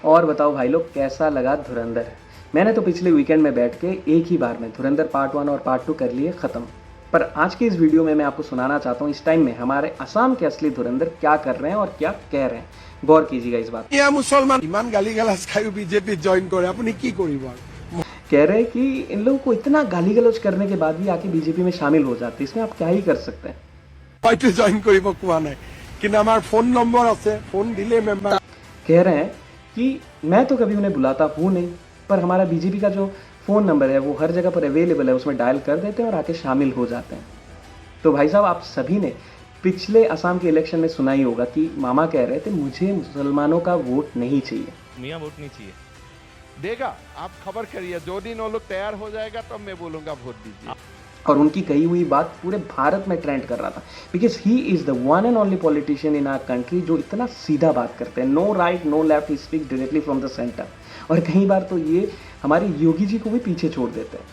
और बताओ भाई लोग, कैसा लगा धुरंधर। मैंने तो पिछले वीकेंड में बैठ के एक ही बार में धुरंधर पार्ट 1 और पार्ट 2 कर लिए ख़त्म। पर आज की इस वीडियो में मैं आपको सुनाना चाहता हूँ इस टाइम में हमारे असम के असली धुरंधर क्या कर रहे हैं और क्या कह रहे हैं। गौर कीजिएगा इस बात। मुसलमान इमान गाली गालाज खाई बीजेपी जॉइन करे अपनी की करिब। कह रहे हैं कि इन लोगों को इतना गाली गलौज करने के बाद भी आके बीजेपी में शामिल हो जाते, इसमें आप क्या ही कर सकते हैं। হয়তো জয়েন কৰিব কোৱা নাই কিন্তু আমার ফোন নম্বর আছে, ফোन দিলে মেম্বার। कह रहे हैं कि मैं तो कभी उन्हें बुलाता हूँ नहीं, पर हमारा बीजेपी का जो फ़ोन नंबर है वो हर जगह पर अवेलेबल है, उसमें डायल कर देते हैं और आके शामिल हो जाते हैं। तो भाई साहब, आप सभी ने पिछले असम के इलेक्शन में सुना ही होगा कि मामा कह रहे थे मुझे मुसलमानों का वोट नहीं चाहिए। मियाँ वोट नहीं चाहिए देगा, आप खबर करिए, जो दिन वो लोग तैयार हो जाएगा तब मैं बोलूंगा वोट दीजिए। और उनकी कही हुई बात पूरे भारत में ट्रेंड कर रहा था, because he is the one and only politician in our country जो इतना सीधा बात करते हैं, no right no left, he speak directly from the centre. और कई बार तो ये हमारे योगी जी को भी पीछे छोड़ देते हैं।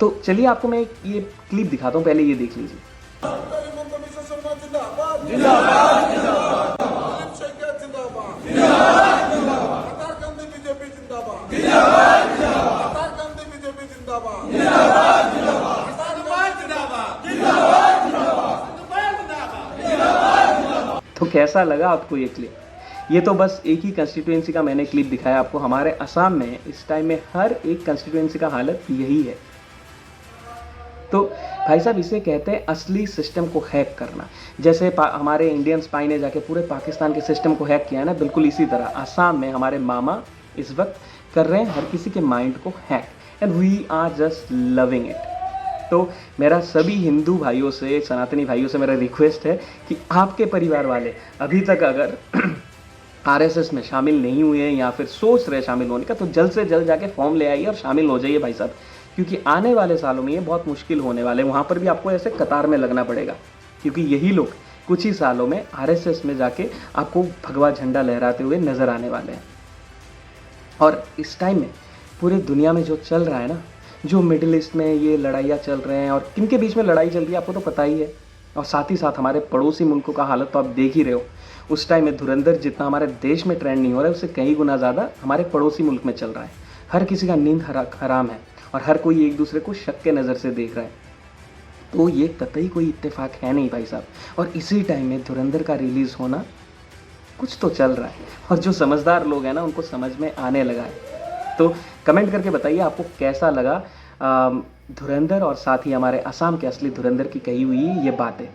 तो चलिए आपको मैं ये क्लिप दिखाता हूँ, पहले ये देख लीजिए। तो कैसा लगा आपको ये क्लिप? ये तो बस एक ही कंस्टिट्यूएंसी का मैंने क्लिप दिखाया आपको। हमारे असम में इस टाइम में हर एक कंस्टिट्यूएंसी का हालत यही है। तो भाई साहब, इसे कहते हैं असली सिस्टम को हैक करना। जैसे हमारे इंडियन स्पाई ने जाके पूरे पाकिस्तान के सिस्टम को हैक किया है ना, बिल्कुल इसी तरह असम में हमारे मामा इस वक्त कर रहे हैं हर किसी के माइंड को hack, and we are just loving it. तो मेरा सभी हिंदू भाइयों से, सनातनी भाइयों से मेरा रिक्वेस्ट है कि आपके परिवार वाले अभी तक अगर आरएसएस में शामिल नहीं हुए हैं या फिर सोच रहे शामिल होने का, तो जल्द से जल्द जाके फॉर्म ले आइए और शामिल हो जाइए भाई साहब, क्योंकि आने वाले सालों में ये बहुत मुश्किल होने वाले हैं। वहाँ पर भी आपको ऐसे कतार में लगना पड़ेगा, क्योंकि यही लोग कुछ ही सालों में आरएसएस में जाके आपको भगवा झंडा लहराते हुए नजर आने वाले हैं। और इस टाइम में पूरी दुनिया में जो चल रहा है ना, जो मिडिल ईस्ट में ये लड़ाइयाँ चल रहे हैं, और किन के बीच में लड़ाई चल रही है आपको तो पता ही है। और साथ ही साथ हमारे पड़ोसी मुल्कों का हालत तो आप देख ही रहे हो। उस टाइम में धुरंधर जितना हमारे देश में ट्रेंड नहीं हो रहा है, उससे कई गुना ज़्यादा हमारे पड़ोसी मुल्क में चल रहा है। हर किसी का नींद हराम है और हर कोई एक दूसरे को शक के नज़र से देख रहा है। तो ये कतई कोई इत्तेफाक है नहीं भाई साहब। और इसी टाइम में धुरंधर का रिलीज़ होना, कुछ तो चल रहा है, और जो समझदार लोग हैं ना उनको समझ में आने लगा है। तो कमेंट करके बताइए आपको कैसा लगा धुरंधर, और साथ ही हमारे असम के असली धुरंधर की कही हुई ये बातें।